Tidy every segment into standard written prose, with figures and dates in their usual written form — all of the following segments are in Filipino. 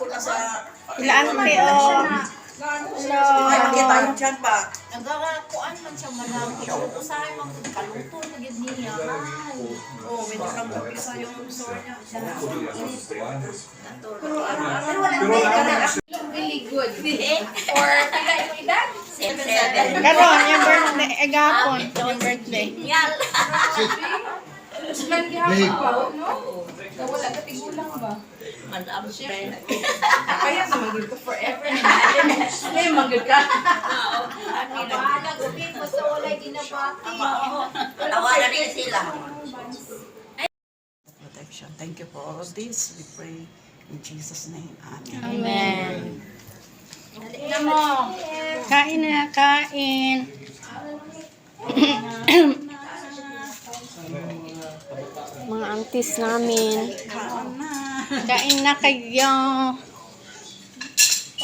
na sa... Ilaan mo rin, oh. Hello. Ay, makita yung tiyan ba? Nagkakakuan man siya malaki. Usahay man kung kaluto na gid niya. Ay. Oo, medyo nang mag-isa yung sore niya. Pero wala na really good. Or pila yung edad? 7. Karon, yung birthday, gapon. Yung birthday. Yal. Man gihapon ba, no? Wala ka tigulang ba? Madam siya. Kaya sa magod ko forever. May magod ka. Bahala ko din basta wala ginabati. Tawanan nila sila. Protection. Thank you for all of this. We pray in Jesus' name. Amen. Amen. Dali mo. Kain na, kain. Mga aunties namin. Kaon na. Kain na kayo.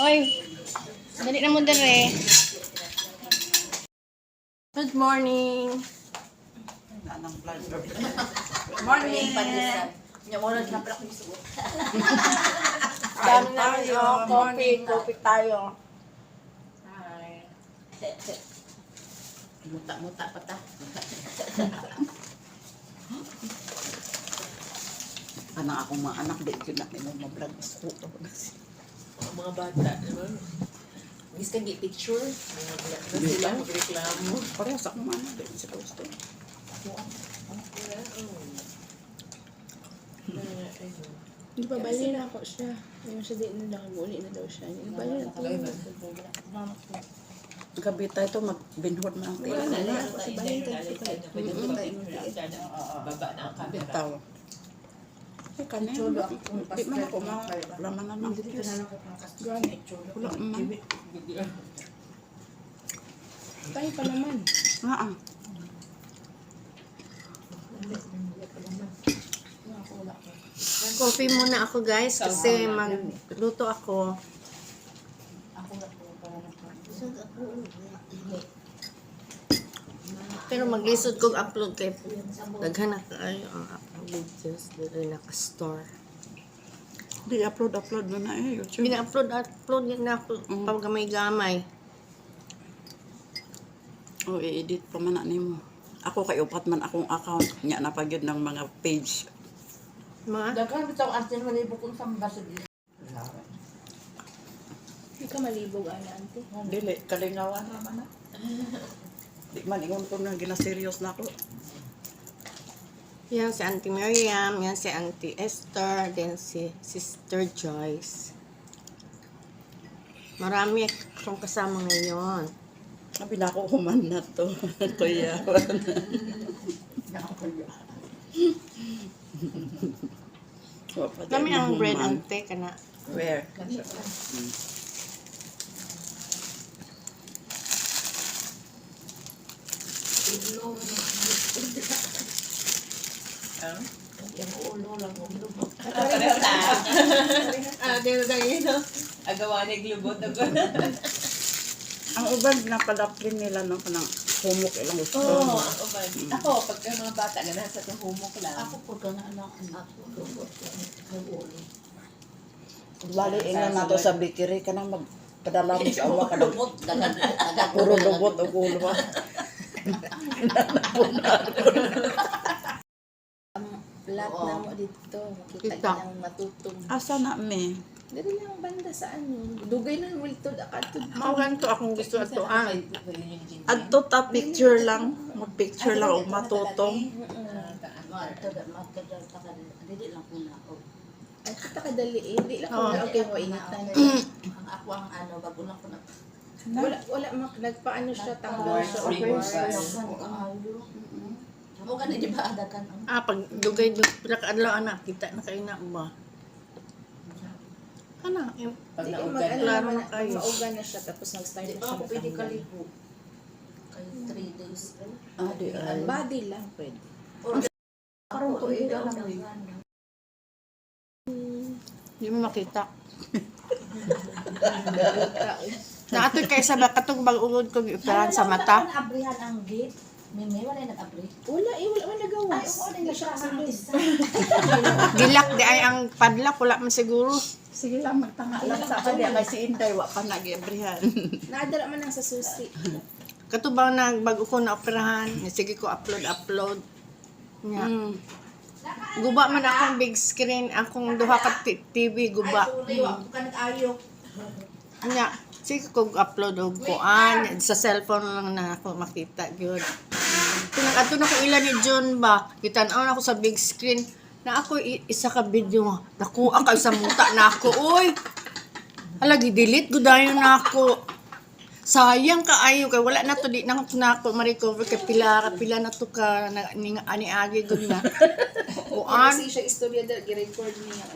Oy, dali na mo dere. Good morning. Anong blood? Morning. Nya mo na pala ko gusto. Dami na kayo. Coffee tayo. Muta-muta pa ta. Anak akong mga anak, di ko na mag-vlog sa Mga bata, naman. Gusto kang i-picture? Sila magreklamo. Parehas akong mga anak, di ko sila gusto. Hindi pa bali na ako siya. Yung siya di na nakaguli na daw siya. Hindi bali na to. Gabi tayo ito, magbinhod mo ang Wala tiyan. na. Kasi bali tayo ito. Baba na ang camera. Bitaw. Ay, kanin. Di man ako malaman na ng Diyos. Wala man. Tayo pa naman. Nga Coffee muna ako guys kasi magluto ako. Pero maglisod kong upload kay daghan na kayo ang upload videos dili naka-store. Di upload mo na eh. YouTube. Gina-upload na ako pag gamay-gamay. O, i-edit pa man na nimo. Ako kay upat man akong account niya na pagid ng mga page. Mga Daghan bitaw arte man ibo kung sa basa dito. Hindi ka malibog, ana, ante. Dili, kalingawan naman na. Di man ingon ko na gina-serious na ako. yan si Auntie Miriam, yan si Auntie Esther, then si Sister Joyce. Marami akong kasama ngayon. Sabi na ako human na to. Kuya. Dami ang bread ante kana. Where? Dito tayo yun. Agawa ni glubot ako. Ang uban na padaplin nila no kanang humok ilang gusto. Oo, ako ba? Ako, pagka mga bata, ganahan sa itong humok lang. Ako po ka na anak. Bali ingon nato sa bakery kanang magpadala mo sa awa kanang Lumot. Dagan. puro lubot o ulo. Flat na mo dito. Makita Kita. ka ng matutong. Asa na me? Dali lang banda sa ano. Dugay na wiltod. Akatod. Mao ganito akong gusto ato Adto ta picture lang, mag-picture lang og matutong. Dili lang ko na. Ay, kita kadali eh. Hindi lang ko na okay mo initan. Ang ako ang ano, bago lang ko na. Wala nagpaano siya. Tanggal siya. Mo ka na di ba adakan ang pag dugay pila ka adlaw ana kita na kay na ba. Ana, Pag Hindi naugan mag-ano Klaro naman na kayo. mauga na siya tapos nag-start Di na ba siya ako pwede matanggal. kaligo? Kay 3 days. Ah, di ay. Body lang pwede. Parang to eh. Di mo makita. Naatoy kay sa katong bag-ugod ko giuparan sa mata. Wala abrihan ang gate. May wala nag-abri. Wala man nagawas. Ay, wala na siya sa isa. Gilak di ay ang padlak wala man siguro. Sige lang, magtanga lang sa kanya. Kay si Inday, wa pa nag-ebrihan. Naadala man lang sa susi. Katubang nagbago ko na operahan. Sige ko upload. Nya. Guba man akong big screen, akong duha ka TV guba. Nya, sige ko upload og kuan sa cellphone lang na ako makita gyud. Pinag-ato na ko ila ni John ba, kitan-aw na ako sa big screen na ako isa ka video nakuha kay sa muta na ako oy. Hala gi-delete gud dayon na ako. Sayang kaayo kay wala na to di na ako ma-recover kay pila na to ka ani agi gud na. Kuan Kasi siya istorya gi-record niya.